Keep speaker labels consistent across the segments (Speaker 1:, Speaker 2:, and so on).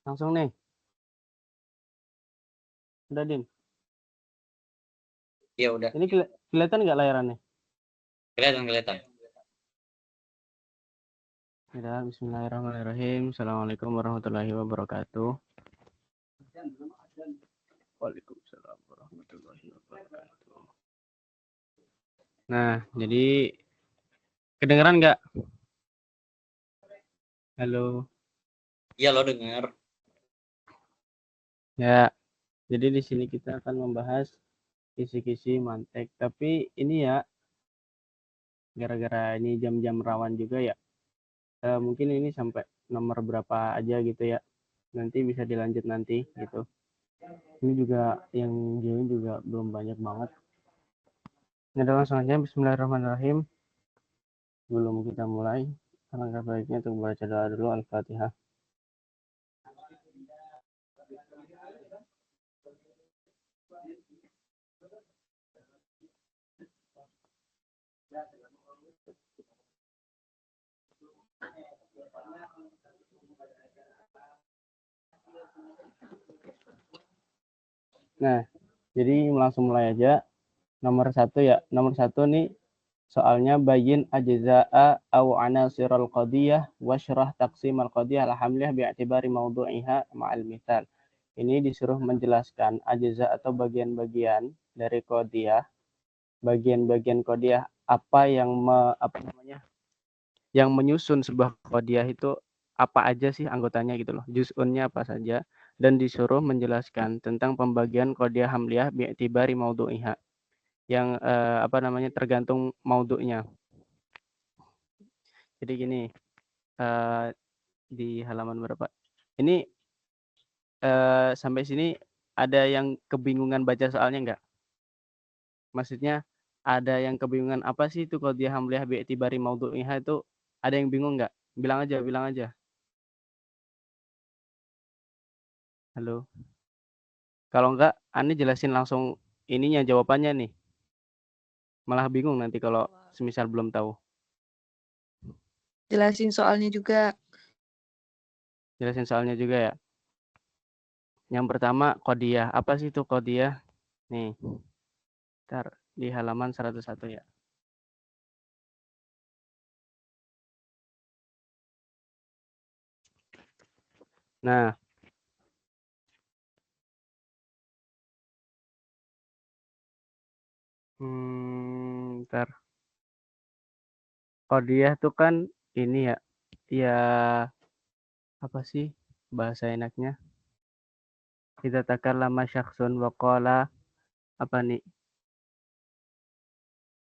Speaker 1: Langsung nih. Udah, Din.
Speaker 2: Iya udah.
Speaker 1: Ini kelihatan nggak layarannya?
Speaker 2: Kelihatan.
Speaker 1: Ya, bismillahirrahmanirrahim. Assalamualaikum warahmatullahi wabarakatuh. Waalaikumsalam warahmatullahi wabarakatuh. Nah, jadi kedengeran nggak? Halo.
Speaker 2: Iya lo dengar.
Speaker 1: Ya, jadi di sini kita akan membahas kisi-kisi mantek. Tapi ini ya, gara-gara ini jam-jam rawan juga ya. Mungkin ini sampai nomor berapa aja gitu ya. Nanti bisa dilanjut nanti gitu. Ini juga yang join juga belum banyak banget. Ini adalah langsung aja. Bismillahirrahmanirrahim. Sebelum kita mulai, alangkah baiknya untuk baca doa dulu, Al-Fatihah. Nah, jadi langsung mulai aja. Nomor 1 ya. Nomor 1 nih soalnya bayin ajza'a au anasirul qadiyah wasyrah taqsimal qadiyah alhamdulillah bi'tibari mawdu'iha ma'al mithal. Ini disuruh menjelaskan ajza atau bagian-bagian dari qadiyah. Bagian-bagian qadiyah apa yang yang menyusun sebuah qadiyah itu apa aja sih anggotanya gitu loh. Juz'unnya apa saja dan disuruh menjelaskan tentang pembagian qadiyah hamliyah bi'tibari mawdu'iha. Yang tergantung maudu'nya. Jadi gini, di halaman berapa? Ini sampai sini ada yang kebingungan baca soalnya nggak? Maksudnya ada yang kebingungan apa sih itu qadiyah hamliyah bi'tibari maudu'iha itu ada yang bingung nggak? Bilang aja. Halo. Kalau nggak, Ani jelasin langsung ininya jawabannya nih. Malah bingung nanti kalau semisal belum tahu.
Speaker 3: Jelasin soalnya juga.
Speaker 1: Jelasin soalnya juga ya. Yang pertama qadiyah. Apa sih itu qadiyah? Nih. Ntar di halaman 101 ya. Nah, ntar qadiyah tuh kan ini ya, ya apa sih bahasa enaknya? Kita takallama syakhsun wa qala apa nih?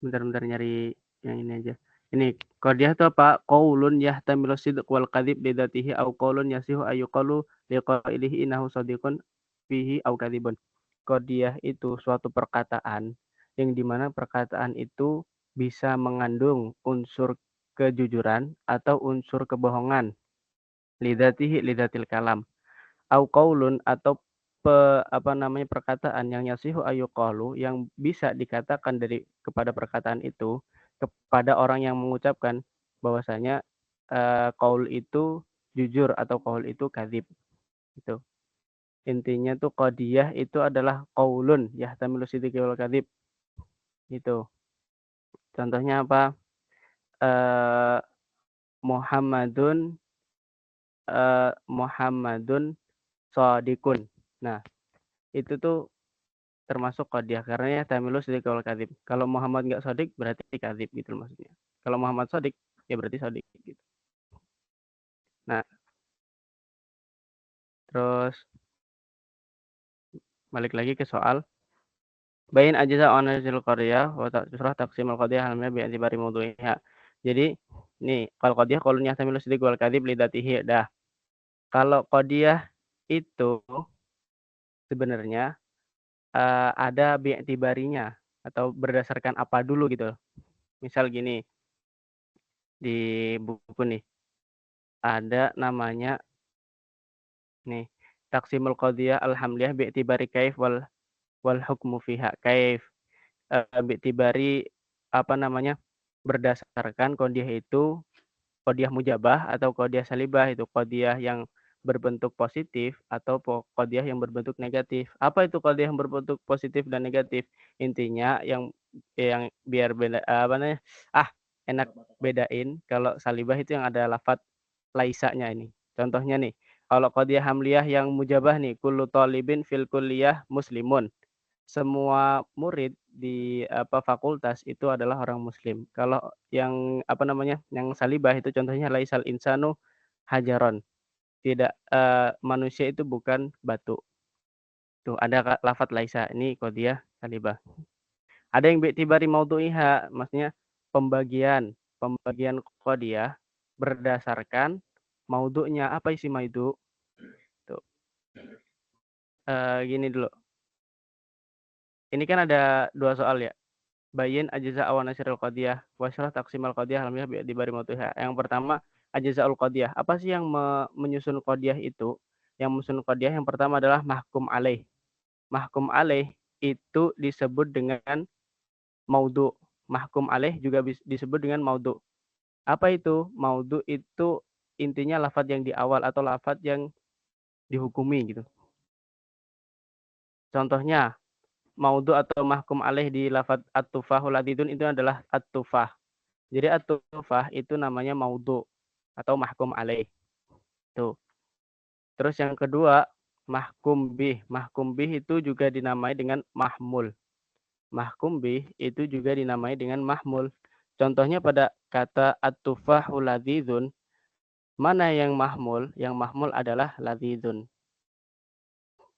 Speaker 1: Bentar nyari yang ini aja. Ini qadiyah itu apa? Qaulun yahtamilu sidq wal kadhib li dzatihi au qaulun yasihu ayyuqalu liqailihi innahu shadiqun fihi au kadhibun. Qadiyah itu suatu perkataan yang dimana perkataan itu bisa mengandung unsur kejujuran atau unsur kebohongan. Lidzatihi lidzatil kalam. Au qaulun atau perkataan yang yasihu ayyuqalu yang bisa dikatakan dari kepada perkataan itu kepada orang yang mengucapkan bahwasanya qaul itu jujur atau qaul itu kadzib gitu. Intinya tuh qadiyah itu adalah qaulun yahtamilu sidqi wal kadzib gitu. Contohnya apa? Muhammadun Muhammadun shadiqun. Nah, itu tuh termasuk qadiyah karena ya tamilu sidq wal kadzib. Kalau Muhammad enggak shadiq berarti kadzib gitu maksudnya. Kalau Muhammad shadiq ya berarti shadiq gitu. Nah, terus balik lagi ke soal bayin ajza anazil qaryah wa surah taqsimul qadiyah halnya bi i'tibari mawdu'iha. Jadi nih, kalau qadiyah qaulun yahtamilu sidq wal kadzib li dzatihi dah. Kalau qadiyah itu sebenarnya ada bi'tibarinya atau berdasarkan apa dulu gitu. Misal gini, di buku nih ada namanya nih taksimul qadiyah alhamdulillah bi'tibari kaif wal hukmu fiha. Kaif bi'tibari berdasarkan qadiyah itu qadiyah mujabah atau qadiyah salibah, itu qadiyah yang berbentuk positif atau qadhiyah yang berbentuk negatif. Apa itu qadhiyah yang berbentuk positif dan negatif? Intinya yang biar beda apa namanya, enak bedain kalau salibah itu yang ada lafadz laisanya ini. Contohnya nih, kalau qadhiyah hamliyah yang mujabah nih, kullu thalibin fil kulliyah muslimun. Semua murid di fakultas itu adalah orang muslim. Kalau yang yang salibah itu contohnya laisal insanu hajaron. Tidak, manusia itu bukan batu. Tuh ada lafadz laisa, ini qadhiyah salibah. Ada yang bi'tibari maudhu'iha, maksudnya pembagian qadhiyah berdasarkan maudhu'nya. Apa isi maudhu'? Tuh, gini dulu, ini kan ada 2 soal ya, bayin ajza wa nasrul qadhiyah wa syarah taqsimal qadhiyah alamiah bi'tibari maudhu'iha. Yang pertama, ajzaul qadhiyah. Apa sih yang menyusun qadhiyah itu? Yang menyusun qadhiyah yang pertama adalah mahkum alaih. Mahkum alaih itu disebut dengan maudhu'. Mahkum alaih juga disebut dengan maudhu'. Apa itu? Maudhu' itu intinya lafadz yang di awal atau lafadz yang dihukumi gitu. Contohnya, maudhu' atau mahkum alaih di lafadz at-tufahul ladidun itu adalah at-tufah. Jadi at-tufah itu namanya maudhu' atau mahkum alaih. Tuh. Terus yang kedua, mahkum bih. Mahkum bih itu juga dinamai dengan mahmul. Mahkum bih itu juga dinamai dengan mahmul. Contohnya pada kata at-tufahu ladidun, mana yang mahmul? Yang mahmul adalah ladidun.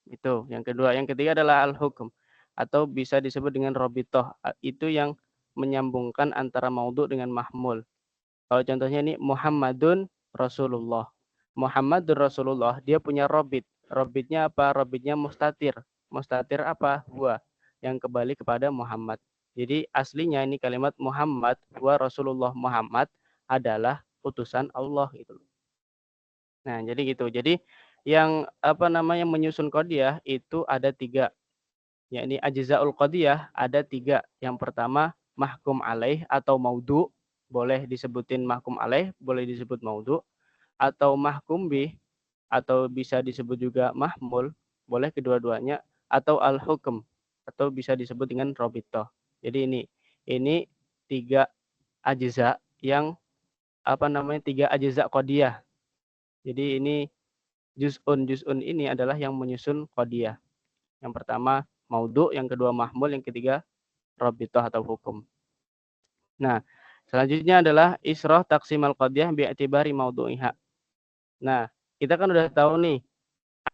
Speaker 1: Itu yang kedua. Yang ketiga adalah al-hukm atau bisa disebut dengan robitoh. Itu yang menyambungkan antara maudhu' dengan mahmul. Kalau contohnya ini Muhammadun Rasulullah. Muhammadur Rasulullah, dia punya robit. Robitnya apa? Robitnya mustatir. Mustatir apa? Huwa. Yang kembali kepada Muhammad. Jadi aslinya ini kalimat Muhammad wa Rasulullah. Muhammad adalah utusan Allah gitu. Nah, jadi gitu. Jadi yang menyusun qadhiyah itu ada 3. Yakni ajzaul qadhiyah ada 3. Yang pertama mahkum alaih atau maudhu'. Boleh disebutin mahkum alaih, boleh disebut maudhu'. Atau mahkum bih, atau bisa disebut juga mahmul, boleh kedua-duanya. Atau al-hukm, atau bisa disebut dengan robitoh. Jadi ini 3 ajza yang 3 ajza qadhiyah. Jadi ini juz'un ini adalah yang menyusun qadhiyah. Yang pertama maudhu', yang kedua mahmul, yang ketiga robitoh atau hukum. Nah, selanjutnya adalah isroh taksimal qadhiyah bi'tibari maudhu'iha. Nah, kita kan udah tahu nih,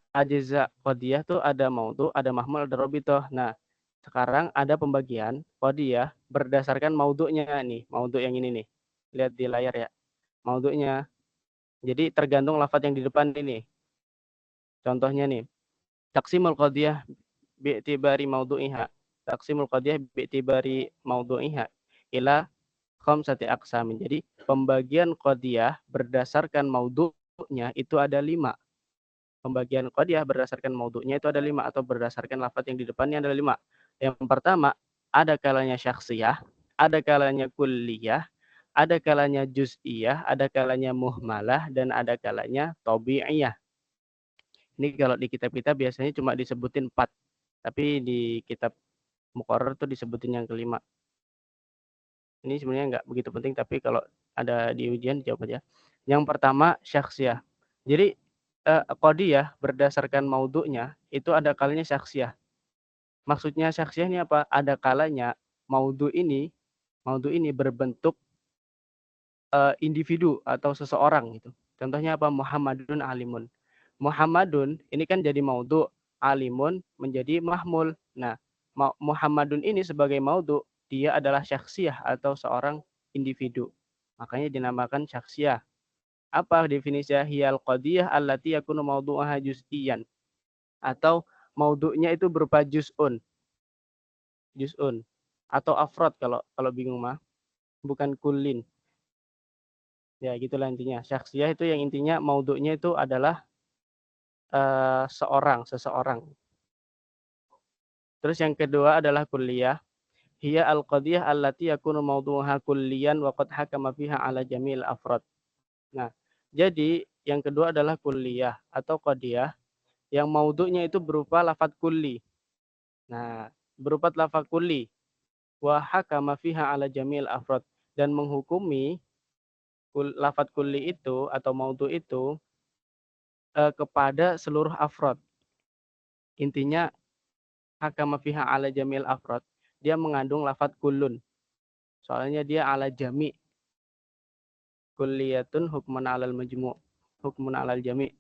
Speaker 1: ajza qadhiyah tuh ada maudhu', ada mahmul, ada robitoh. Nah, sekarang ada pembagian qadhiyah berdasarkan maudhu'nya nih. Maudhu' yang ini nih. Lihat di layar ya. Maudhu'nya. Jadi tergantung lafadz yang di depan ini. Contohnya nih, taksimul qadhiyah bi'tibari maudhu'iha. Taksimul qadhiyah bi'tibari maudhu'iha ila khamsati aqsamin. Jadi pembagian qadhiyah berdasarkan maudhu'nya itu ada 5. Pembagian qadhiyah berdasarkan maudhu'nya itu ada 5 atau berdasarkan lafadz yang di depannya ada 5. Yang pertama, ada kalanya syakhsiyah, ada kalanya kulliyah, ada kalanya juz'iyah, ada kalanya muhmalah, dan ada kalanya tabi'iyah. Ini kalau di kitab kita biasanya cuma disebutin 4. Tapi di kitab Muqarrar tuh disebutin yang kelima. Ini sebenarnya nggak begitu penting, tapi kalau ada di ujian jawab aja. Yang pertama syakhsiyah. Jadi qadhiyah berdasarkan maudhu'nya itu ada kalanya syakhsiyah. Maksudnya syakhsiyah ini apa? Ada kalanya maudhu' ini berbentuk individu atau seseorang gitu. Contohnya apa? Muhammadun alimun. Muhammadun ini kan jadi maudhu', alimun menjadi mahmul. Nah, Muhammadun ini sebagai maudhu', dia adalah syakhsiyah atau seorang individu. Makanya dinamakan syakhsiyah. Apa definisinya? Hiyal qadhiyah allati yakunu maudhu'aha juz'iyan. Atau maudhu'nya itu berupa juz'un. Juz'un atau afrod kalau bingung mah. Bukan kullin. Ya, gitulah intinya. Syakhsiyah itu yang intinya maudhu'nya itu adalah seseorang. Terus yang kedua adalah kulliyah. Hiya al-qadhiyah allati yakunu mawdu'uha kulliyan wa qad hakama fiha ala jamil afrad. Nah, jadi yang kedua adalah kulliyah atau qadiyah yang maudhu'nya itu berupa lafadz kulli. Nah, berupa lafadz kulli wa hakama fiha ala jamil afrad dan menghukumi lafadz kulli itu atau maudhu' itu kepada seluruh afrad. Intinya hakama fiha ala jamil afrad, dia mengandung lafadz kullun. Soalnya dia ala jami'. Kulliyatun hukmun alal majmu', hukmun alal jami'.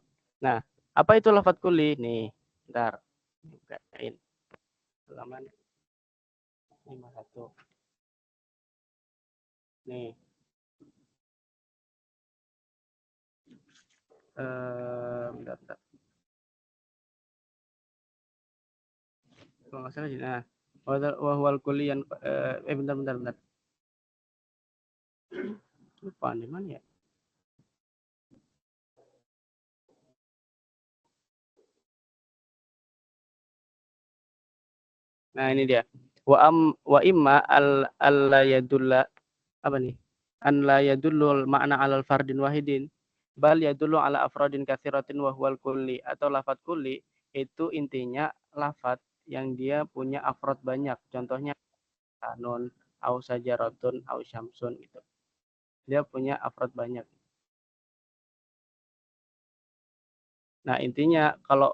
Speaker 1: Nah, apa itu lafadz kulli? Nih, bentar. Bukain. Halaman 51. Nih. Bentar. Kalau nggak salah sih. Nah, wahwal kulian bentar. Lupa di mana ya? Nah, ini dia. Wa imma alla yadulla apa nih? An la yadullul makna alal fardin wahidin bal yadullu ala afradin katsiratin wa huwal kulli atau lafat kulli itu intinya lafat yang dia punya afrad banyak. Contohnya kanun, au sajaratun, au syamsun gitu. Dia punya afrad banyak. Nah, intinya kalau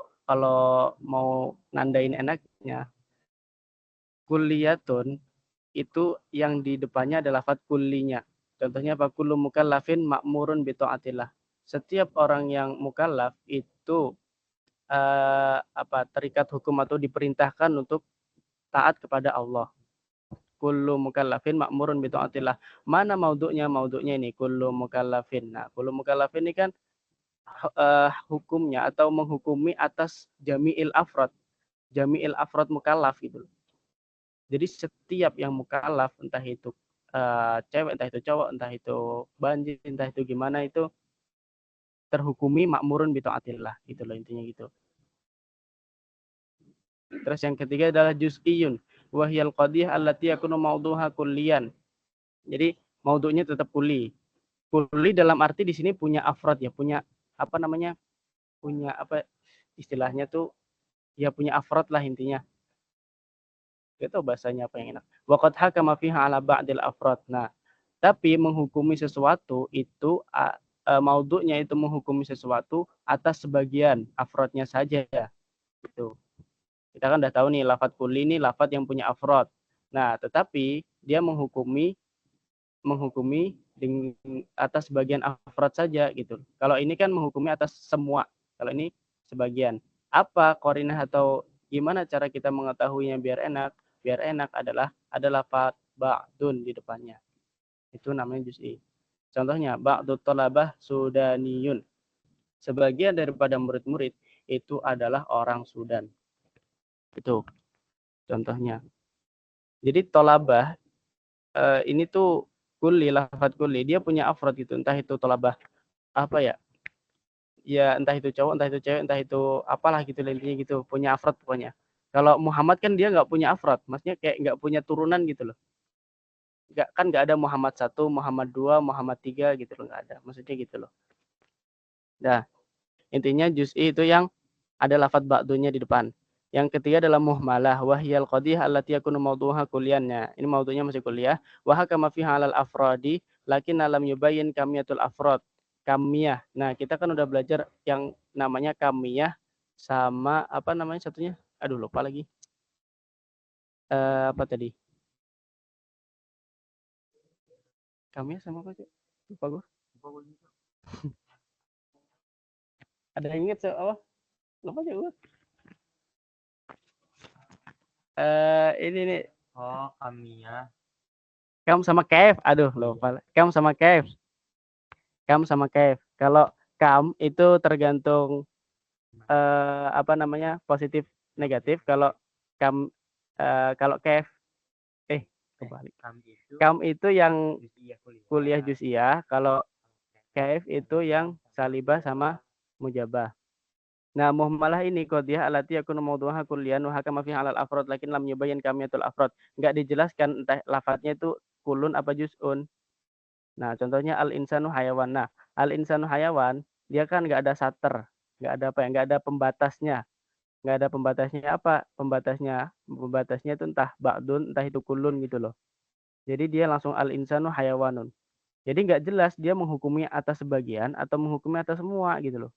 Speaker 1: mau nandain enaknya kulliyatun itu yang di depannya adalah lafaz kullinya. Contohnya apa? Kullu mukallafin ma'murun bi taatillah. Setiap orang yang mukallaf itu terikat hukum atau diperintahkan untuk taat kepada Allah. Kullu mukallafin ma'murun bi taatillah. Mana maudhu'nya? Maudhu'nya ini kullu mukallafin. Nah, kullu mukallafin ini kan hukumnya atau menghukumi atas jami'il afrad mukallaf gitu. Jadi setiap yang mukallaf entah itu cewek, entah itu cowok, entah itu banjir, entah itu gimana itu terhukumi makmurun bi taatillah gitu loh intinya gitu. Terus yang ketiga adalah juz'iyun wa hiyal qadiyah allati yakunu mawduha kulliyan. Jadi maudhu'nya tetap kulli. Kulli dalam arti di sini punya afrad ya, punya apa namanya? Punya apa istilahnya tuh ya punya afrad lah intinya. Itu bahasanya apa yang enak. Waqad hakama fiha ala ba'dil afrad. Nah, tapi menghukumi sesuatu itu maudhu'nya itu menghukumi sesuatu atas sebagian afrodnya saja gitu. Kita kan udah tahu nih lafadz kulli ini lafadz yang punya afrod. Nah, tetapi dia menghukumi atas sebagian afrod saja gitu. Kalau ini kan menghukumi atas semua. Kalau ini sebagian. Apa qarinah atau gimana cara kita mengetahuinya biar enak? Biar enak adalah ada lafadz ba'dun di depannya. Itu namanya juz'i. Contohnya, ba'du thalabah Sudaniyun. Sebagian daripada murid-murid itu adalah orang Sudan. Itu contohnya. Jadi thalabah ini tuh kulli, lafadz kulli. Dia punya afrod gitu. Entah itu thalabah apa ya? Ya entah itu cowok, entah itu cewek, entah itu apalah gitu intinya gitu. Punya afrod pokoknya. Kalau Muhammad kan dia nggak punya afrod. Maksudnya kayak nggak punya turunan gitu loh. Nggak ada Muhammad 1, Muhammad 2, Muhammad 3 gitu loh, nggak ada. Maksudnya gitu loh. Nah, intinya juz'i itu yang ada lafadz ba'dunya di depan. Yang ketiga adalah muhmalah wahyal qadiyah allati yakunu mawduha kulliyannya. Ini maudhu'nya masih kuliah. Wa hakama fiha 'alal afradi lakin lam yubayyin kamiyatul afrad. Kamiyah. Nah, kita kan udah belajar yang namanya kamiyah sama apa namanya satunya? Aduh, lupa lagi. Apa tadi? Kamiyah sama apa sih? Lupa gua. Ada yang ingat apa? Lupa aja gua. Ini nih.
Speaker 2: Oh, kamiyah.
Speaker 1: Kam sama Kev. Aduh, lupa. Kam sama Kev. Kalau kam itu tergantung apa namanya positif negatif. Kalau kam kalau Kev kebalik. Kam itu yang kuliah juz'iyah. Kalau Kev itu yang salibah sama mujabah. Nah, muhmalah ini qadiyah alati yakunu mawduha kulliyan wa hakama fiha 'alal afrad lakin lam yubayyin kamiyatul afrad. Enggak dijelaskan entah lafadznya itu kulun apa juz'un. Nah, contohnya al-insanu hayawan. Nah, al-insanu hayawan dia kan nggak ada sater, nggak ada apa ya, nggak ada pembatasnya. Nggak ada pembatasnya apa? Pembatasnya itu entah ba'dun, entah itu kulun gitu loh. Jadi dia langsung al-insanu hayawanun. Jadi nggak jelas dia menghukumi atas sebagian atau menghukumi atas semua gitu loh.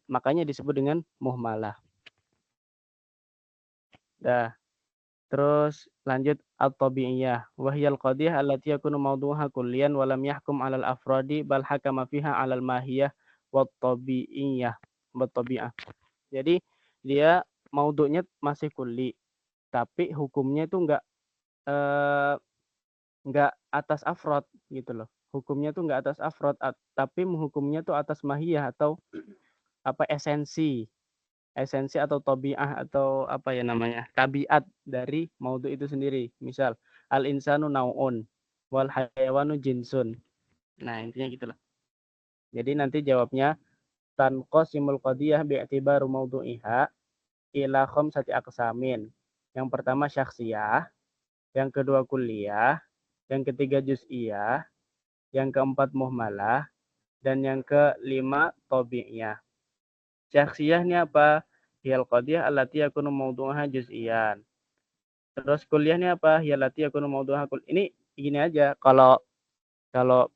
Speaker 1: Makanya disebut dengan muhmalah. Dah. Terus lanjut at-tabi'iyah. Wahyal qadiyah allati yakunu mawdu'uha kulliyan wa lam yahkum 'alal afradi bal hakama fiha 'alal mahiyah wat tabi'iyah. Wat tabi'ah. Jadi dia maudu'nya masih kulli, tapi hukumnya itu enggak atas afrod gitu loh. Hukumnya tuh enggak atas afrod, tapi menghukumnya tuh atas mahiyah atau apa esensi atau tabi'ah atau apa ya namanya tabiat dari maudhu itu sendiri. Misal al insanu nau'un wal hayawanu jinsun. Nah intinya gitulah. Jadi nanti jawabnya tanqasimul qadiyah bi'tibaru maudhu'iha ila khamsati aqsamin. Yang pertama syakhsiyah, yang kedua kulliyah, yang ketiga juz'iyah, yang keempat muhmalah, dan yang kelima tabi'iyah. Syakhsiyah ini apa? Hiyal qadiyah allati yakunu mawdu'aha juz'iyan. Terus kuliah ini apa? Hiyal lati yakunu mawdu'aha ini gini aja, kalau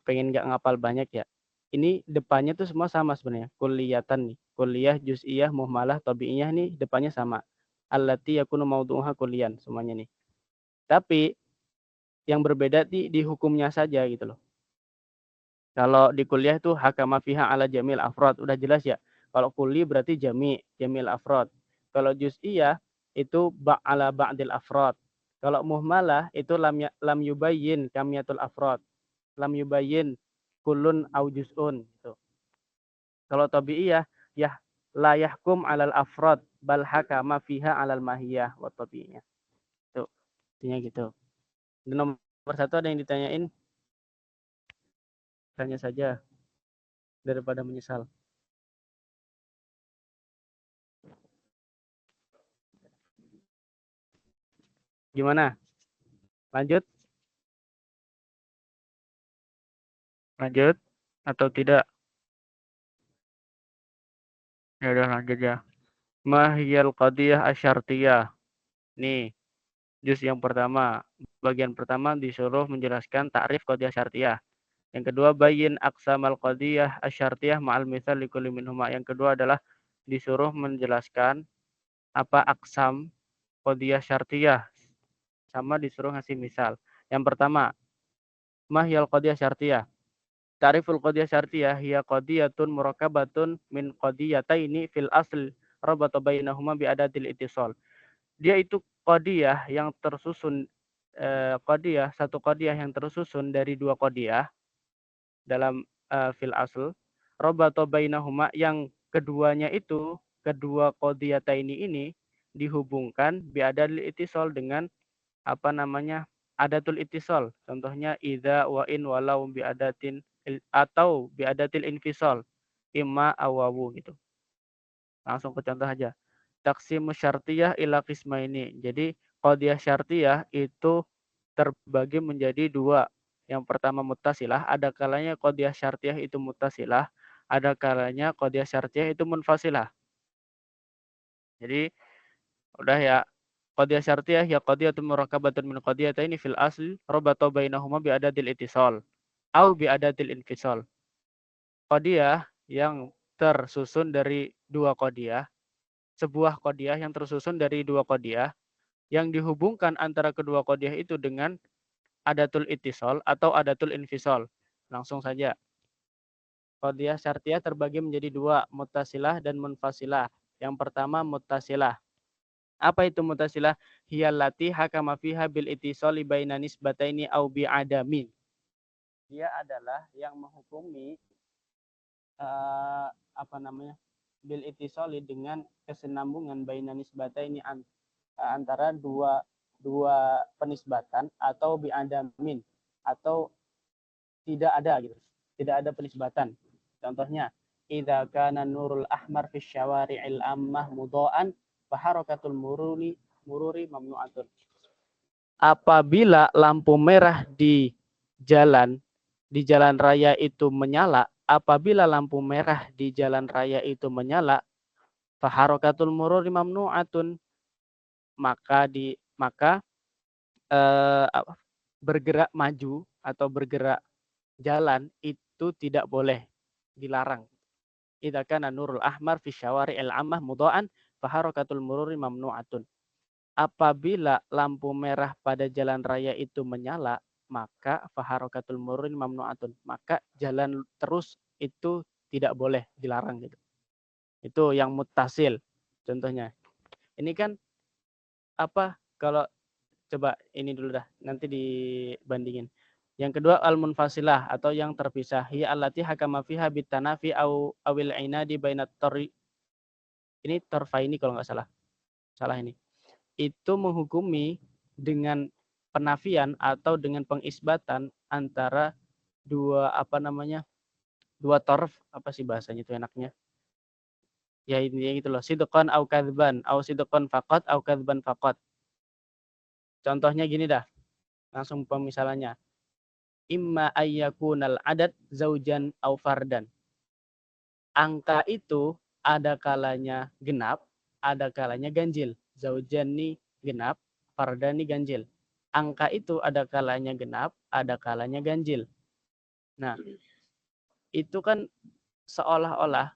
Speaker 1: pengen nggak ngapal banyak ya. Ini depannya tuh semua sama sebenarnya. Kuliatan nih. Kuliah, juz'iyah, muhmalah, tabi'iyah nih depannya sama. Allati yakunu mawdu'aha kulian semuanya nih. Tapi yang berbeda di hukumnya saja gitu loh. Kalau di kuliah itu hakama fiha ala jamil afrod, udah jelas ya. Kalau kuli berarti jamil afrod. Kalau juz'iyah itu ala ba'dil afrod. Kalau muhmalah itu lam yubayyin kamiyatul afrod. Lam yubayyin kulun au juz'un gitu. Kalau tabi'iyah ya la yahkum alal afrod bal hakama fiha alal mahiyah wa tabi'iyah. Tuh, intinya gitu. Dan nomor satu ada yang ditanyain? Tanya saja daripada menyesal. Gimana? Lanjut? Lanjut? Atau tidak? Ya udah lanjut ya. Mahiyal qadiyah asyartiyah. Nih, juz yang pertama. Bagian pertama disuruh menjelaskan takrif qadiyah syartiyah. Yang kedua, bayin aqsamal qadiyah asyartiyah ma'al mithal likulli minhuma. Yang kedua adalah disuruh menjelaskan apa aqsam qadiyah syartiyah. Sama disuruh ngasih misal. Yang pertama, mahiyal qadiyah syartiyah. Ta'riful qadiyah syartiyah hiya qadiyatun murakabatun min qadiyataini fil asl rabata bainahuma bi adatil ittisal. Dia itu qadiyah yang tersusun satu qadiyah yang tersusun dari dua qadiyah dalam fil asl rabata bainahuma yang keduanya itu kedua qadiyataini ini dihubungkan bi adatil ittisal dengan apa namanya adatul ittisal. Contohnya idza wa in walau bi adatin atau bi adatil infisal imma awawu gitu. Langsung ke contoh aja. Taksimu syartiyah ila qismaini. Jadi qadiyah syartiyah itu terbagi menjadi dua. Yang pertama muttasilah, ada kalanya qadiyah syartiyah itu muttasilah, ada kalanya qadiyah syartiyah itu munfasilah. Jadi udah ya, qadiyah syartiyah ya qadiyatun murakabatun min qadiyataini fil asl rabata bainahuma bi adadil ittisal au bi adadil infisal. Qadiyah yang tersusun dari dua qadiyah, sebuah qadiyah yang tersusun dari dua qadiyah yang dihubungkan antara kedua qadiyah itu dengan adatul ittisal atau adatul infisal. Langsung saja. Qadiyah syartiyah terbagi menjadi dua, muttasilah dan munfasilah. Yang pertama muttasilah. Apa itu muttasilah? Hiyallati hakama fiha bil ittisali baina nisbataini au bi adamin. Dia adalah yang menghukumi apa namanya? Bil ittisali dengan kesenambungan baina nisbataini antara dua penisbatan atau bi adamin atau tidak ada gitu. Tidak ada penisbatan. Contohnya, idza kana nurul ahmar fi syawari'il ammah mudha'an fa harakatul mururi mamnu'atun. Apabila lampu merah di jalan raya itu menyala, apabila lampu merah di jalan raya itu menyala, faharokatul mururi mamnu'atun, maka bergerak maju atau bergerak jalan itu tidak boleh, dilarang. Idza kana nurul ahmar fi syawari'il ammah mudha'an faharakatul mururi mamnu'atun. Apabila lampu merah pada jalan raya itu menyala, maka faharakatul mururi mamnu'atun. Maka jalan terus itu tidak boleh, dilarang gitu. Itu yang muttasil contohnya. Ini kan apa kalau coba ini dulu dah, nanti dibandingin. Yang kedua al-munfasilah atau yang terpisah. Hiya allati hakama fiha bitanafi awil inadi bainat tori. Ini torfaini kalau nggak salah. Salah ini. Itu menghukumi dengan penafian atau dengan pengisbatan antara dua dua torf, apa sih bahasanya itu enaknya? Ya ini gitu loh. Sidqan au kadzban au sidqan faqat au kadzban faqat. Contohnya gini dah. Langsung pemisalannya. Imma ayyakunal adad zaujan au fardan. Angka itu ada kalanya genap, ada kalanya ganjil. Zaujan nih genap, fardan nih ganjil. Angka itu ada kalanya genap, ada kalanya ganjil. Nah, itu kan seolah-olah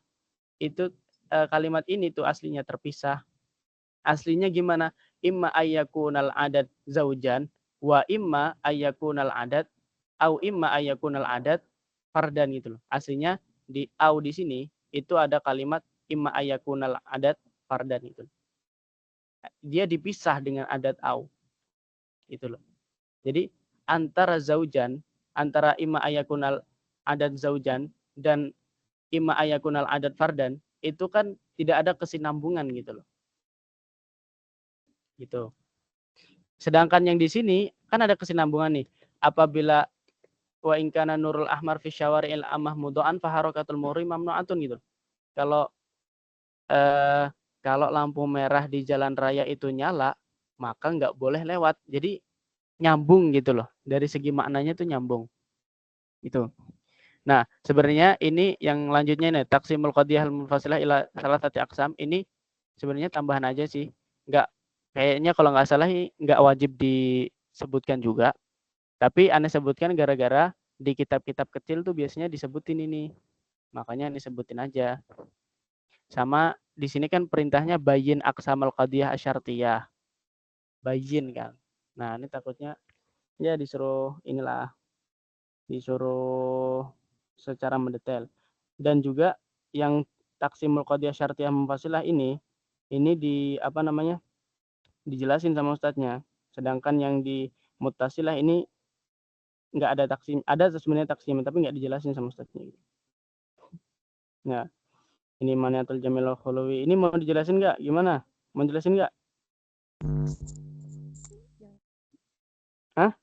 Speaker 1: itu kalimat ini tuh aslinya terpisah. Aslinya gimana? Imma ayyakunal adad zaujan wa imma ayyakunal adad au imma ayyakunal adad fardan gitu loh. Aslinya di au di sini itu ada kalimat imma ayyakunal adad fardan itu. Dia dipisah dengan adat au. Itu loh. Jadi antara zaujan, antara imma ayakunal adat zaujan dan imma ayakunal adat fardan itu kan tidak ada kesinambungan gitu loh. Gitu. Sedangkan yang di sini kan ada kesinambungan nih. Apabila wa in kana nurul ahmar fi syawari'il amah mudha'an fa harakatul muri mamnu'atun gitu. Kalau kalau lampu merah di jalan raya itu nyala, maka nggak boleh lewat. Jadi nyambung gitu loh. Dari segi maknanya tuh nyambung. Itu. Nah, sebenarnya ini yang lanjutnya nih, taksimul qadiyah al-munfasilah ila salah satu aksam, ini sebenarnya tambahan aja sih. Nggak, kayaknya kalau nggak salah nggak wajib disebutkan juga. Tapi aneh sebutkan gara-gara di kitab-kitab kecil tuh biasanya disebutin ini. Makanya aneh sebutin aja. Sama di sini kan perintahnya bayin aksamal qadiyah asyartiyah. Bayin kan. Nah, ini takutnya ya disuruh secara mendetail. Dan juga yang taksimul qadiyah syartiyah munfasilah ini dijelasin sama ustadznya. Sedangkan yang di muttasilah ini nggak ada taksim, ada sebenarnya taksim tapi nggak dijelasin sama ustadznya. Nah, ini maniatul jamil khuluwi. Ini mau dijelasin nggak? Gimana? Mau jelasin nggak? Hah?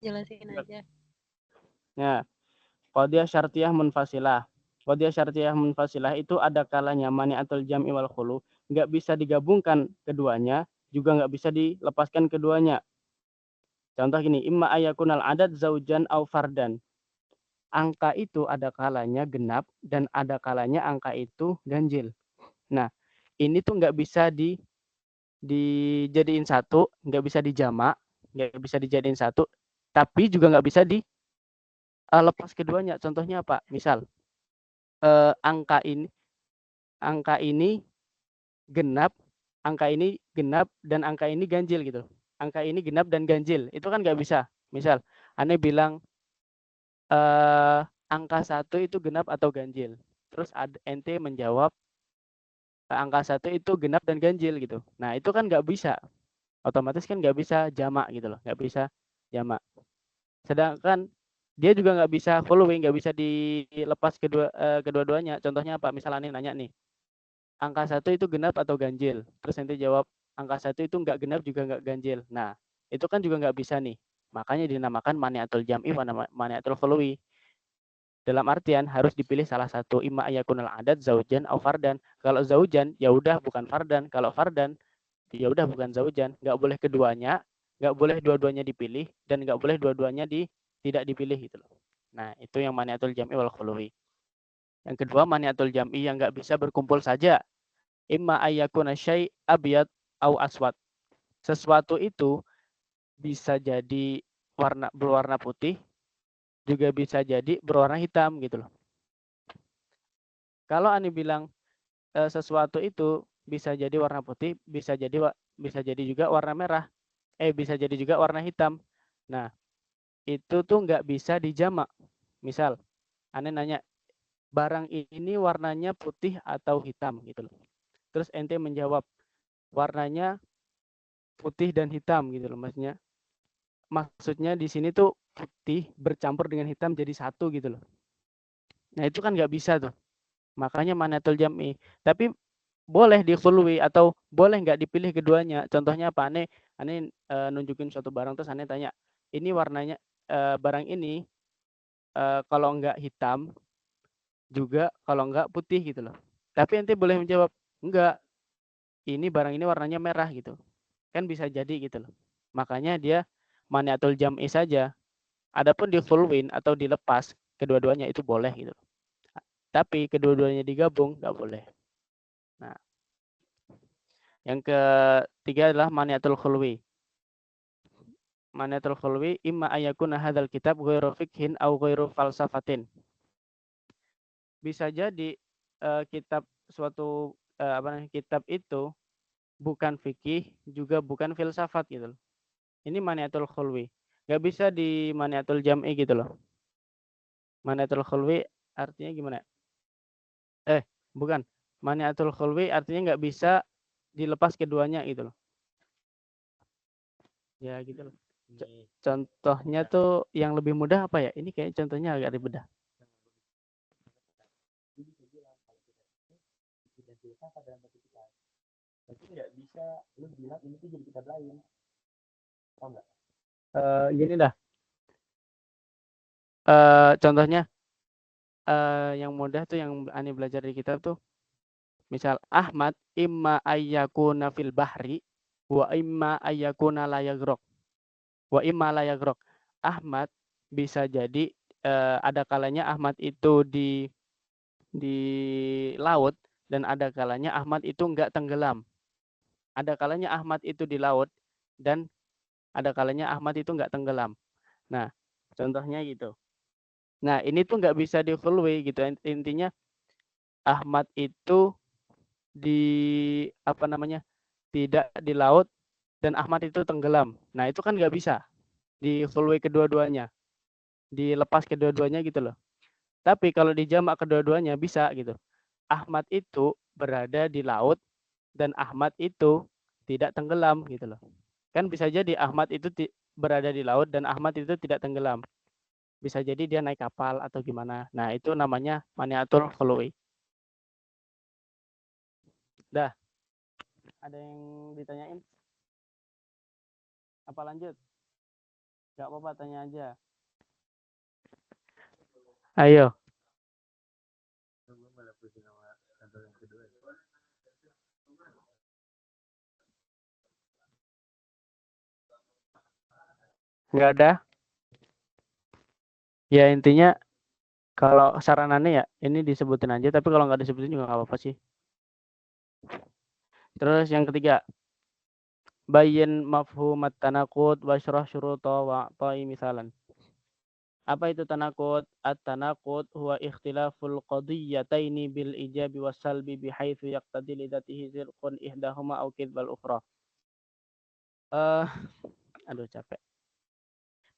Speaker 3: Jelasin aja.
Speaker 1: Ya, qadiyah syartiyah munfasilah. Qadiyah syartiyah munfasilah itu ada kalanya maniatul jam'i wal khulu, nggak bisa digabungkan keduanya, juga nggak bisa dilepaskan keduanya. Contoh gini, imma ayakunal adad zaujan au fardan. Angka itu ada kalanya genap dan ada kalanya angka itu ganjil. Nah, ini tuh nggak bisa dijadiin satu, nggak bisa dijamak, nggak bisa dijadiin satu, tapi juga nggak bisa lepas keduanya. Contohnya apa? Misal angka ini genap, angka ini genap dan angka ini ganjil gitu. Angka ini genap dan ganjil, itu kan nggak bisa. Misal, aneh bilang angka 1 itu genap atau ganjil. Terus ente menjawab angka 1 itu genap dan ganjil gitu. Nah, itu kan nggak bisa. Otomatis kan nggak bisa jamak gitu loh. Nggak bisa jamak. Sedangkan dia juga nggak bisa following, nggak bisa dilepas kedua-duanya. Contohnya apa? Misalnya nanya nih, angka 1 itu genap atau ganjil? Terus ente jawab, angka 1 itu nggak genap juga nggak ganjil. Nah, itu kan juga nggak bisa nih. Makanya dinamakan maniatul jam'i wa maniatul khuluwi. Dalam artian harus dipilih salah satu, imma ayakunal adat zaujan au fardan. Kalau zaujan ya udah bukan fardan, kalau fardan ya udah bukan zaujan. Nggak boleh keduanya, nggak boleh dua-duanya dipilih dan nggak boleh dua-duanya tidak dipilih gitu loh. Nah, itu yang maniatul jam'i wal khuluwi. Yang kedua, maniatul jam'i yang nggak bisa berkumpul saja. Imma ayyakuna syai' abyad au aswad. Sesuatu itu bisa jadi berwarna putih, juga bisa jadi berwarna hitam gitu loh. Kalau Ani bilang sesuatu itu bisa jadi warna putih, bisa jadi juga warna merah, bisa jadi juga warna hitam. Nah, itu tuh nggak bisa dijamak. Misal, Ani nanya, barang ini warnanya putih atau hitam gitu loh. Terus ente menjawab, warnanya putih dan hitam gitu loh, maksudnya di sini tuh putih bercampur dengan hitam jadi satu gitu loh. Nah, itu kan nggak bisa tuh. Makanya maniatul jam'i. Tapi boleh dikhulwi atau boleh nggak dipilih keduanya. Contohnya apa? Aneh nunjukin suatu barang terus aneh tanya, ini warnanya barang ini kalau nggak hitam juga, kalau nggak putih gitu loh. Tapi ente boleh menjawab, enggak, ini barang ini warnanya merah gitu. Kan bisa jadi gitu loh. Makanya dia maniatul jam'i saja. Adapun dikhulwin atau dilepas, kedua-duanya itu boleh gitu. Tapi kedua-duanya digabung nggak boleh. Nah, yang ketiga adalah maniatul khulwi. Maniatul khulwi imma ayakuna hadzal kitab ghairu fikhin au ghairu falsafatin. Bisa jadi kitab suatu kitab itu bukan fikih juga bukan filsafat gitu loh. Ini maniatul khulwi. Gak bisa di maniatul jam'i gitu loh. Maniatul khulwi artinya gimana? Bukan. Maniatul khulwi artinya nggak bisa dilepas keduanya gitu loh. Ya gitu loh. Contohnya tuh yang lebih mudah apa ya? Ini kayak contohnya agak ribet dah. Tapi nggak bisa lu bilang ini tuh jadi kitab lain. Tahu nggak? Gini dah. Contohnya yang mudah tuh yang Ani belajar di kitab tuh, misal Ahmad imma ayyakuna fil bahri wa imma ayyakuna la yagrok. Wa imma la yagrok. Ahmad bisa jadi ada kalanya Ahmad itu di laut dan ada kalanya Ahmad itu enggak tenggelam. Ada kalanya Ahmad itu di laut dan ada kalanya Ahmad itu enggak tenggelam. Nah, contohnya gitu. Nah, ini tuh nggak bisa dikhulwi gitu. Intinya Ahmad itu di tidak di laut dan Ahmad itu tenggelam. Nah, itu kan nggak bisa dikhulwi kedua-duanya, dilepas kedua-duanya gitu loh. Tapi kalau dijamak kedua-duanya bisa gitu. Ahmad itu berada di laut dan Ahmad itu tidak tenggelam gitu loh. Kan bisa jadi Ahmad itu berada di laut dan Ahmad itu tidak tenggelam. Bisa jadi dia naik kapal atau gimana. Nah, itu namanya maniatul khulwi. Dah. Ada yang ditanyain? Apa lanjut? Gak apa-apa, tanya aja. Ayo. Nggak ada? Ya intinya kalau saranannya ya ini disebutin aja, tapi kalau nggak disebutin juga nggak apa-apa sih. Terus yang ketiga, bayin mafhumat tanaqud wa syarah syuruta wa ta'i misalan. Apa itu tanaqud? At-tanaqud huwa ikhtilaful qadiyataini bil ijabi was salbi bihaitsu yaqtadi lidatihi zirqun ihdahuma aw kidbal ukhra. Aduh capek.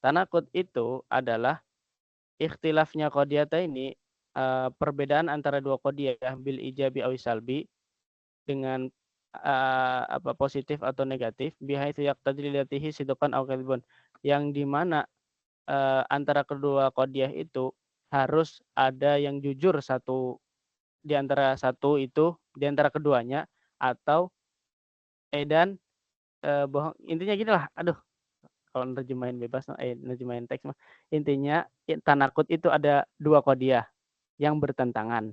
Speaker 1: Tanaqud itu adalah ikhtilafnya qadiyata ini perbedaan antara dua qadiyah bil ijabi aw salbi dengan positif atau negatif bihaitsu yaqtadi lidatihi sidqan aw kadzibun, yang dimana antara kedua qadiyah itu harus ada yang jujur di antara keduanya atau dan bohong. Intinya gini lah, aduh kalau nerjemahin bebas nerjemahin teks mah intinya tanakut itu ada dua qadiyah yang bertentangan.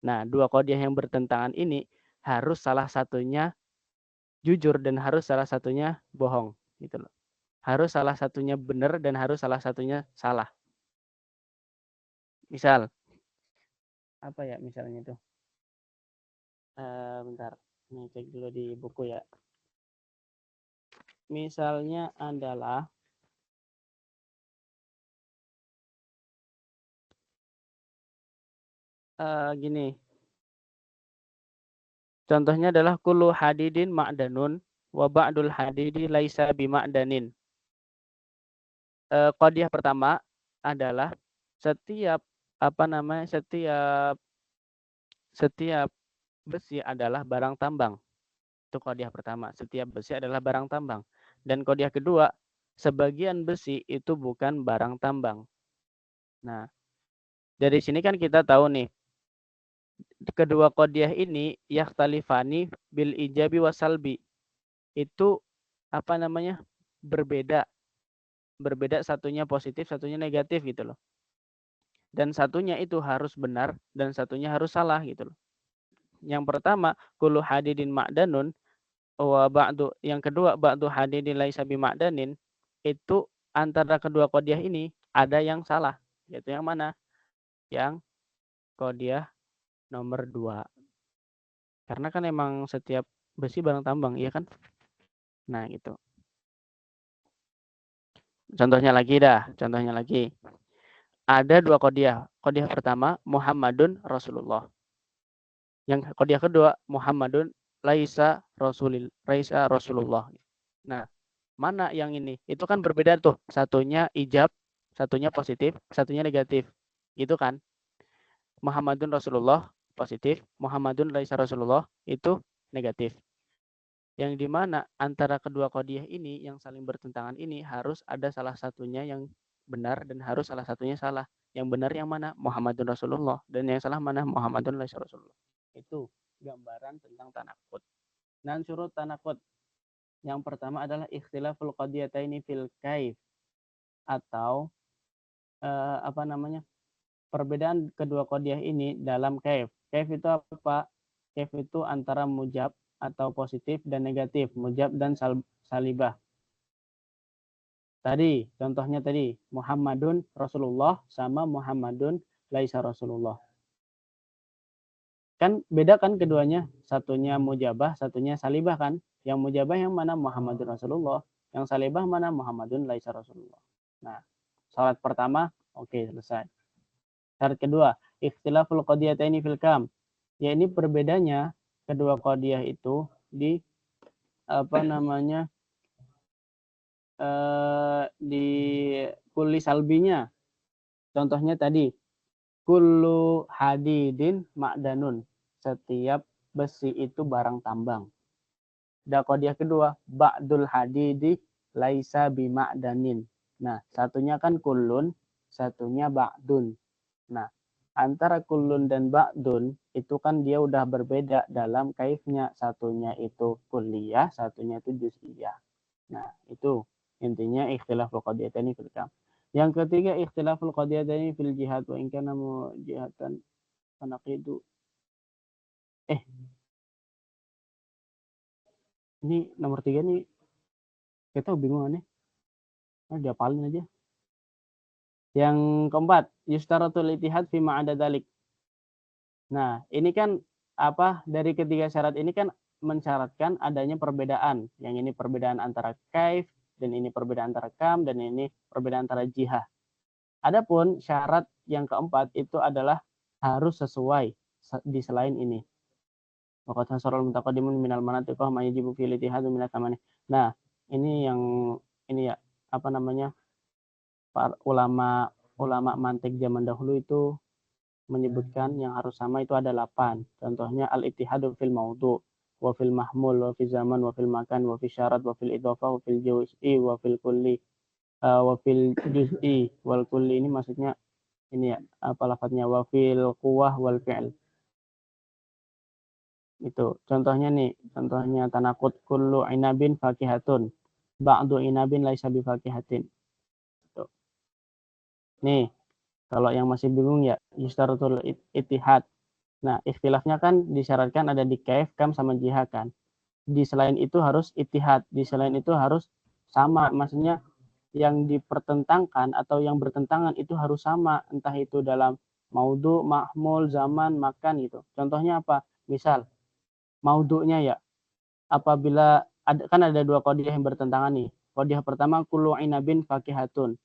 Speaker 1: Nah, dua qadiyah yang bertentangan ini harus salah satunya jujur dan harus salah satunya bohong gitu loh. Harus salah satunya benar dan harus salah satunya salah. Misal apa ya misalnya itu? Bentar, ini cek dulu di buku ya. Misalnya adalah gini. Contohnya adalah kullu hadidin ma'danun wa ba'dul hadidi laisa bima'danin. Qadiyah pertama adalah setiap setiap besi adalah barang tambang. Itu qadiyah pertama, setiap besi adalah barang tambang. Dan qadiyah kedua, sebagian besi itu bukan barang tambang. Nah, dari sini kan kita tahu nih, kedua qadiyah ini yakhtalifani bil ijabi wasalbi. Itu berbeda. Berbeda, satunya positif, satunya negatif gitu loh. Dan satunya itu harus benar dan satunya harus salah gitu loh. Yang pertama, kullu hadidin ma'danun wa ba'du, yang kedua ba'du hadidin laisa bima'danin, itu antara kedua qadiyah ini ada yang salah. Yaitu yang mana? Yang qadiyah nomor 2. Karena kan emang setiap besi barang tambang, iya kan? Nah, gitu. Contohnya lagi. Ada 2 qadiyah. Qadiyah pertama, Muhammadun Rasulullah. Yang qadiyah kedua, Muhammadun laisa Rasulullah. Nah, mana yang ini? Itu kan berbeda tuh. Satunya ijab, satunya positif, satunya negatif. Gitu kan? Muhammadun Rasulullah positif, Muhammadun laisa Rasulullah itu negatif. Yang dimana antara kedua qadiyah ini yang saling bertentangan ini harus ada salah satunya yang benar dan harus salah satunya salah. Yang benar yang mana? Muhammadun Rasulullah. Dan yang salah mana? Muhammadun laisa Rasulullah. Itu gambaran tentang tanakut. Dan syurut tanakut yang pertama adalah ikhtilaful qadiyataini fil kaif, atau perbedaan kedua qadiyah ini dalam kaif. Kaif itu apa? Kaif itu antara mujab atau positif dan negatif, mujab dan salibah. Contohnya tadi Muhammadun Rasulullah sama Muhammadun laisa Rasulullah. Kan beda kan keduanya, satunya mujabah, satunya salibah kan? Yang mujabah yang mana? Muhammadun Rasulullah. Yang salibah mana? Muhammadun laisa Rasulullah. Nah, syarat pertama oke, selesai. Syarat kedua, ikhtilaful qadiyataini fil kam. Ya, ini perbedaannya kedua qadiyah itu di di kulli salbinya. Contohnya tadi, kullu hadidin ma'danun. Setiap besi itu barang tambang. Dan qadiyah kedua, ba'dul hadidi laisa bima'danin. Nah, satunya kan kullun, satunya ba'dun. Nah, antara kullun dan ba'dun itu kan dia udah berbeda dalam kaifnya. Satunya itu kulliyah, satunya itu juz'iyah. Nah, itu intinya ikhtilaful qadiyataini fil kam. Yang ketiga, ikhtilaful qadiyataini fil jihad wa in kana jihatan fanaqidu. Ini nomor 3 nih kita bingung nih. Diapalin aja. Yang keempat, yustaratul ittihad fi ma'ada dalik. Nah, ini kan dari ketiga syarat ini kan mensyaratkan adanya perbedaan. Yang ini perbedaan antara kaif, dan ini perbedaan antara kam, dan ini perbedaan antara jihah. Adapun syarat yang keempat itu adalah harus sesuai di selain ini. Waqad hasarul mutaqaddimun minal manatiqah ma yajibu fil ittihad min thamani. Nah, ini ya ulama mantik zaman dahulu itu menyebutkan yang harus sama itu ada 8. Contohnya al-ittihadu fil maudu, wa fil mahmul, wa fil zaman, wa fil makan, wa fil syarat, wa fil idhofah, wa fil juz'i, wa fil kulli, wa fil juz'i wal kulli. Ini maksudnya ini ya, lafadznya wa fil quwwah wal fi'l. Itu contohnya tanakut kullu inabin fakihatun, ba'du inabin laisa bifakihatin. Tuh. Nih, kalau yang masih bingung ya, yustaratul ittihad. Nah, ikhtilafnya kan disyaratkan ada di kaif, kam, sama jihad kan. Di selain itu harus ittihad. Di selain itu harus sama. Maksudnya yang dipertentangkan atau yang bertentangan itu harus sama. Entah itu dalam Maudu, mahmul, zaman, makan gitu. Contohnya apa? Misal, maudunya ya, apabila kan ada dua qadiyah yang bertentangan nih. Qadiyah pertama kullu inabin fakihatun.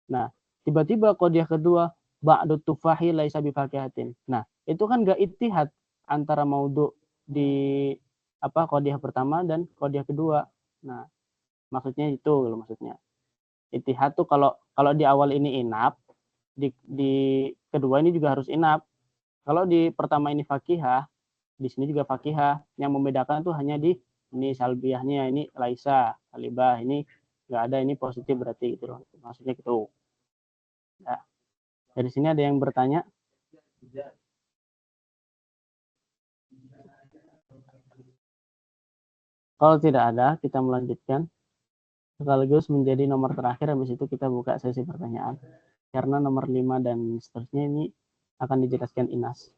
Speaker 1: Nah, tiba-tiba qadiyah kedua ba'du tufahi laisa bifakihatin. Nah, itu kan enggak ittihad antara maudu di qadiyah pertama dan qadiyah kedua. Nah, maksudnya itu loh maksudnya. Ittihad tuh kalau di awal ini inap, di kedua ini juga harus inap. Kalau di pertama ini fakihah, di sini juga fakihah. Yang membedakan tuh hanya di ini salbiahnya, ini laisa, salibah, ini nggak ada, ini positif berarti gitu loh. Maksudnya gitu. Nah, dari sini ada yang bertanya? Kalau tidak ada, kita melanjutkan. Sekaligus menjadi nomor terakhir, habis itu kita buka sesi pertanyaan. Karena nomor 5 dan seterusnya ini akan dijelaskan Inas.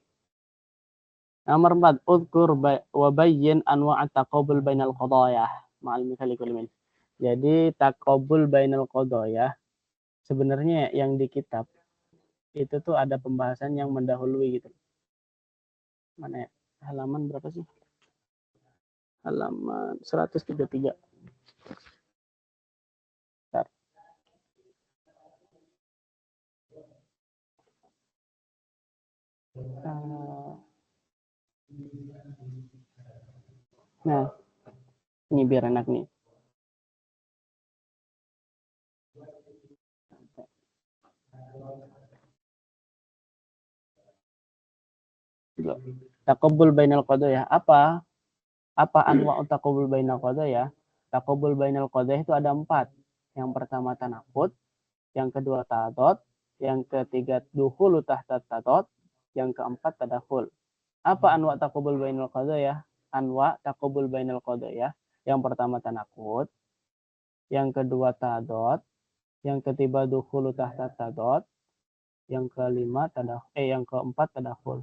Speaker 1: Nomor 4, udkur wa bayyin anwa' at-taqabul bainal qadayah ma'al mithali kulli min. Jadi taqabul bainal qadayah sebenarnya yang di kitab itu tuh ada pembahasan yang mendahului gitu. Mana ya? Halaman berapa sih? Halaman 133. Bentar. Nah, ini biar enak nih. Taqabul bainal qadayah apa anwa' taqabul bainal qadayah? Taqabul bainal qadayah itu ada 4. Yang pertama tanaqud, yang kedua ta'dad, yang ketiga dukhulu tahta ta'dad, yang keempat tadakhul. Apa anwa' taqabul bainal qadayah? Anwa' taqabul bainal qadayah. Yang pertama tanaqud, yang kedua ta'dad, yang ketiga dukhulu tahta ta'dad, yang kelima yang keempat tadakhul.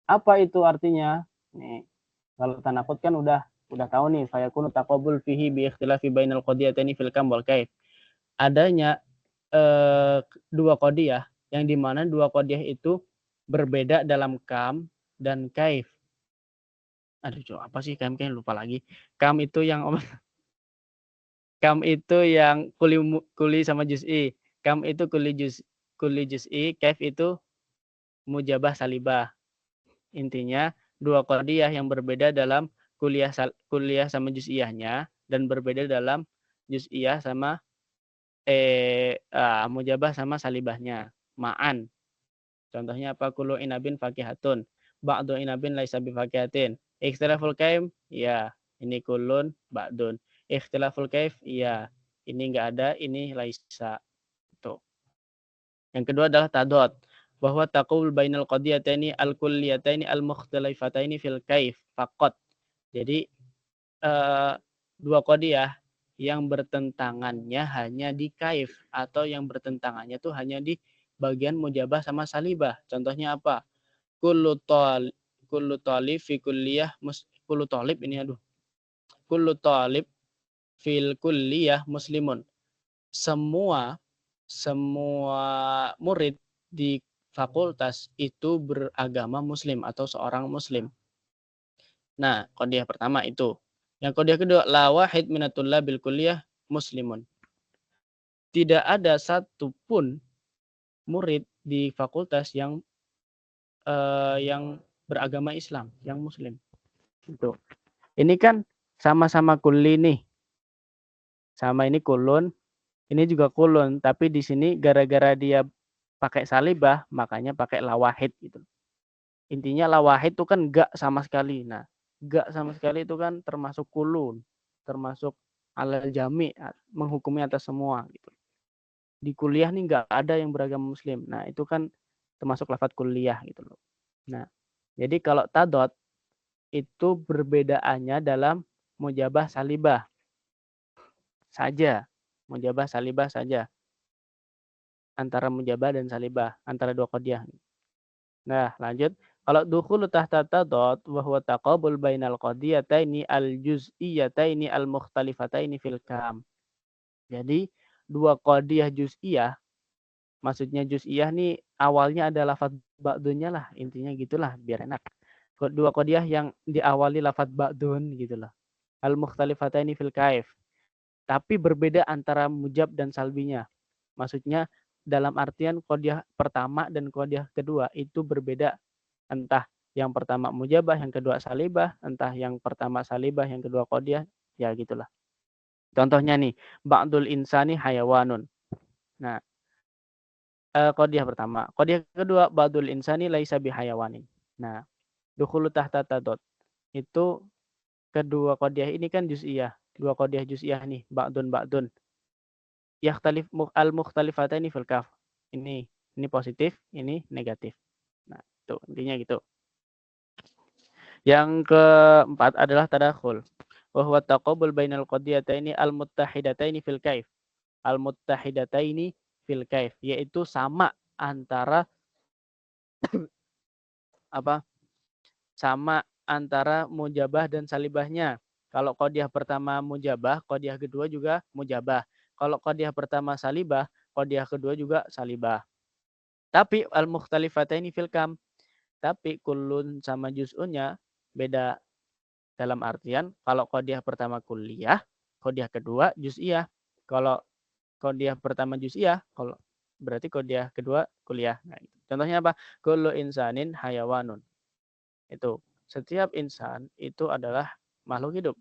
Speaker 1: Apa itu artinya? Nih, kalau tanaqud kan udah tahu nih, fayakunu taqabul fihi bi ikhtilafi bainal qadiyataini fil kam wal kaif. Adanya dua qadiyah yang dimana dua qadiyah itu berbeda dalam kam dan kaif. Aduh, apa sih kam lupa lagi. Kam itu yang kuli sama juz'i. Kam itu kuli juz'i, kaif itu mujabah salibah. Intinya dua qadiyah yang berbeda dalam kuliah sama juz'iyahnya dan berbeda dalam juz'iyah sama mujabah sama salibahnya. Ma'an. Contohnya apa? Kullu inabin fakihatun. Ba'du inabin laisa bifakihatin. Ikhtilaful kaim, ya. Ini kullun, ba'dun. Ikhtilaful kaif, ya. Ini enggak ada, ini laisa. Tuh. Yang kedua adalah tadad. Bahwa taqul bainal qadiyataini al-kulliyataini al-mukhtalifataini fil kaif faqat. Jadi dua qadiyah yang bertentangannya hanya di kaif atau yang bertentangannya tuh hanya di bagian mujabah sama salibah. Contohnya apa? Kullu talib fi kulliyah kullu talib ini kullu talib fil kulliyah muslimun. Semua murid di fakultas itu beragama muslim atau seorang muslim. Nah, qadiyah pertama itu. Yang qadiyah kedua, la wahid minatullah bil kulliyah muslimun. Tidak ada satupun murid di fakultas yang beragama Islam, yang muslim. Itu. Ini kan sama-sama kulli nih. Sama ini kulun, ini juga kulun, tapi di sini gara-gara dia pakai salibah, makanya pakai lawahid gitu. Intinya lawahid itu kan enggak sama sekali. Nah, enggak sama sekali itu kan termasuk kulun, termasuk alal jami, menghukumi atas semua gitu. Di kuliah nih enggak ada yang beragama muslim. Nah, itu kan termasuk lafaz kuliah gitu loh. Nah, jadi kalau tadad itu perbedaannya dalam mujabah salibah saja. Mujabah salibah saja. Antara mujabah dan salibah, antara dua qadiyah. Nah, lanjut. Kalau dukhulu tahta tadad wa huwa taqabul bainal qadiyataini al-juz'iyataini al-mukhtalifataini fil kam. Jadi, dua qadiyah juz'iyah Maksudnya juz'iyah nih awalnya ada lafadz ba'dunnya lah, intinya gitulah biar enak. Dua qadiyah yang diawali lafadz ba'dun gitu loh. Al-mukhtalifataini fil kaif. Tapi berbeda antara mujab dan salbinya. Maksudnya dalam artian qadiyah pertama dan qadiyah kedua itu berbeda. Entah yang pertama mujabah, yang kedua salibah, entah yang pertama salibah, yang kedua qadiyah, ya gitulah. Contohnya nih, ba'dul insani hayawanun. Nah, qadiyah pertama. Qadiyah kedua, ba'dul insani laisa bihayawanin. Nah, dukhulu tahta tadot. Itu kedua qadiyah ini kan juz'iyah. Dua qadiyah juz'iyah nih, ba'dun. Yakhtalif al-mukhtalifataini fil kaf. Ini positif, ini negatif. Nah, itu intinya gitu. Yang keempat adalah tadakhul. Wa huwa taqabul bainal qadiyataini al-muttahidataini fil kaif. Al-muttahidataini fil kaif, yaitu sama antara apa? Sama antara mujabah dan salibahnya. Kalau qadiyah pertama mujabah, qadiyah kedua juga mujabah. Kalau qadiyah pertama salibah, qadiyah kedua juga salibah. Tapi al-mukhtalifataini fil kam. Tapi kullun sama juz'unnya beda dalam artian kalau qadiyah pertama kuliah, qadiyah kedua juz'iyah. Kalau qadiyah pertama juz'iyah, kalau berarti qadiyah kedua kuliah. Nah, contohnya apa? Kullu insanin hayawanun. Itu setiap insan itu adalah makhluk hidup.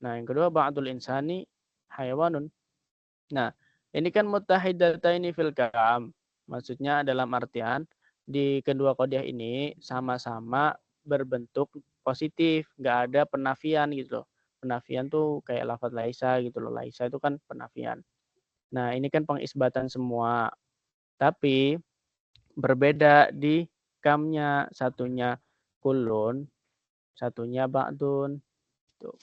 Speaker 1: Nah, yang kedua ba'dul insani hayawanun. Nah, ini kan muttahidataini fil kam. Maksudnya dalam artian di kedua qadiyah ini sama-sama berbentuk positif, nggak ada penafian gitu loh. Penafian tuh kayak lafaz laisa gitu loh. Laisa itu kan penafian. Nah, ini kan pengisbatan semua. Tapi berbeda di kamnya, satunya kulun, satunya ba'dun. Tuh.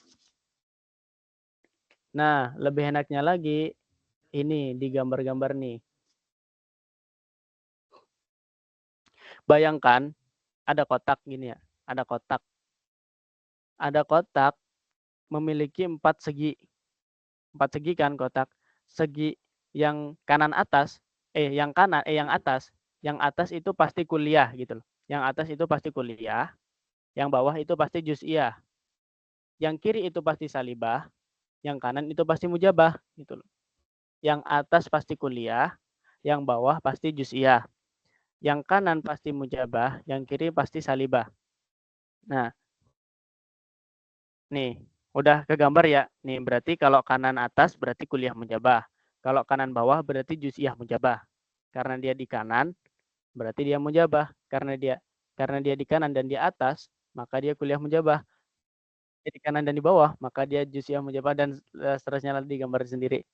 Speaker 1: Nah, lebih enaknya lagi ini di gambar-gambar nih. Bayangkan ada kotak gini ya, ada kotak. Ada kotak memiliki 4 segi. 4 segi kan kotak. Segi yang kanan atas, yang atas itu pasti kuliah gitu loh. Yang atas itu pasti kuliah, yang bawah itu pasti juz'iyah. Yang kiri itu pasti salibah, yang kanan itu pasti mujabah gitu loh. Yang atas pasti kuliah, yang bawah pasti juz'iyah. Yang kanan pasti mujabah, yang kiri pasti salibah. Nah, nih, udah kegambar ya. Nih, berarti kalau kanan atas berarti kuliah mujabah. Kalau kanan bawah berarti juz'iyah mujabah. Karena dia di kanan, berarti dia mujabah. Karena dia di kanan dan di atas, maka dia kuliah mujabah. Dia di kanan dan di bawah, maka dia juz'iyah mujabah dan seterusnya nanti digambar sendiri.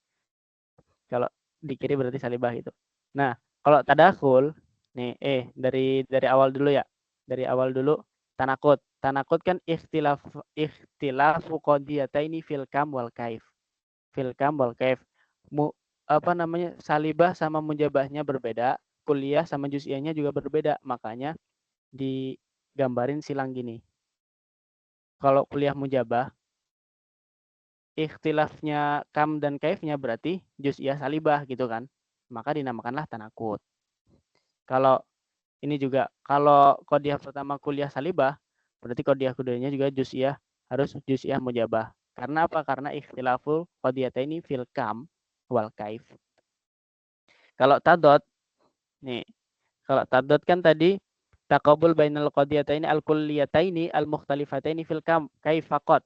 Speaker 1: Kalau di kiri berarti salibah itu. Nah, kalau tadakhul, nih, dari awal dulu ya. Dari awal dulu tanakut. Tanakut kan ikhtilafu qadiyataini fil kam wal kaif. Fil kam wal kaif. Salibah sama mujabahnya berbeda, kuliah sama juz'iyahnya juga berbeda. Makanya digambarin silang gini. Kalau kuliah mujabah, ikhtilafnya kam dan kaifnya berarti juz'iyah salibah gitu kan. Maka dinamakanlah tanakut. Kalau ini juga, kalau qadiyah pertama kuliah salibah, berarti qadiyah keduanya juga juz'iyah, harus juz'iyah mujabah. Karena apa? Karena ikhtilaful qadiyataini fil kam wal kaif. Kalau tadot, nih, kalau tadot kan tadi taqabul bainal qadiyataini al-kulliyataini al-mukhtalifataini fil kam kaif faqat.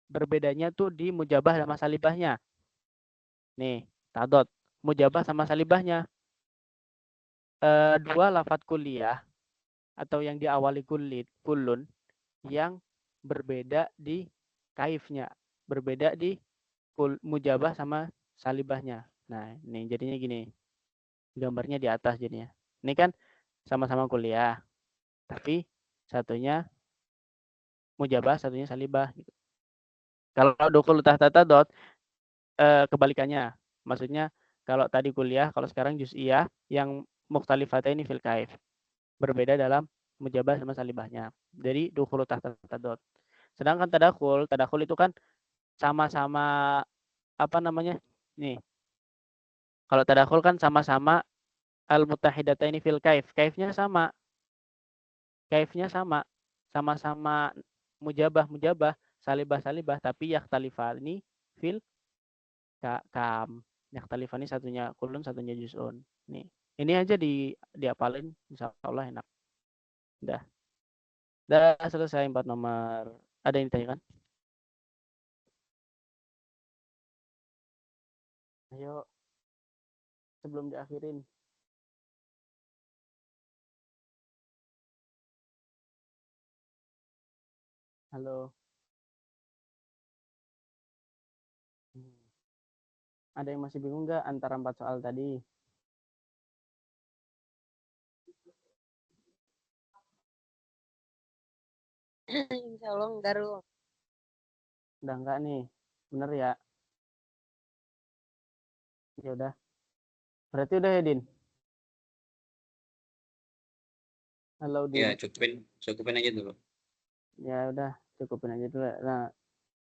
Speaker 1: Berbedanya tuh di mujabah sama salibahnya. Nih, tadot, mujabah sama salibahnya. Dua lafadz kuliah atau yang diawali kulun yang berbeda di kaifnya, berbeda di mujabah sama salibahnya. Nah, ini jadinya gini. Gambarnya di atas jadinya. Ini kan sama-sama kuliah, tapi satunya mujabah, satunya salibah gitu. Kalau dukhul tahta tadot, kebalikannya. Maksudnya kalau tadi kuliah, kalau sekarang juz'iyah yang mukhtalifataini fil kaif. Berbeda dalam mujabah sama salibahnya. Jadi dukhul tahta tadot. Sedangkan tadakhul itu kan sama-sama apa namanya? Nih. Kalau tadakhul kan sama-sama al-muttahidataini fil kaif. Kaifnya sama. Kaifnya sama. Sama-sama mujabah, salibah, tapi yakhtalifani fil kam. Yakhtalifani satunya kulun, satunya juz'un. Nih. Ini aja diapalin, insyaallah enak. Udah. Udah selesai 4 nomor. Ada yang ditanyakan? Ayo. Sebelum diakhirin. Halo. Ada yang masih bingung nggak antara 4 soal tadi?
Speaker 3: Insya Allah enggak, Ru.
Speaker 1: Udah enggak nih? Bener ya? Ya udah. Berarti udah ya, Din? Halo, Din.
Speaker 4: Ya, cukupin aja dulu.
Speaker 1: Ya udah, cukupin aja dulu. Nah,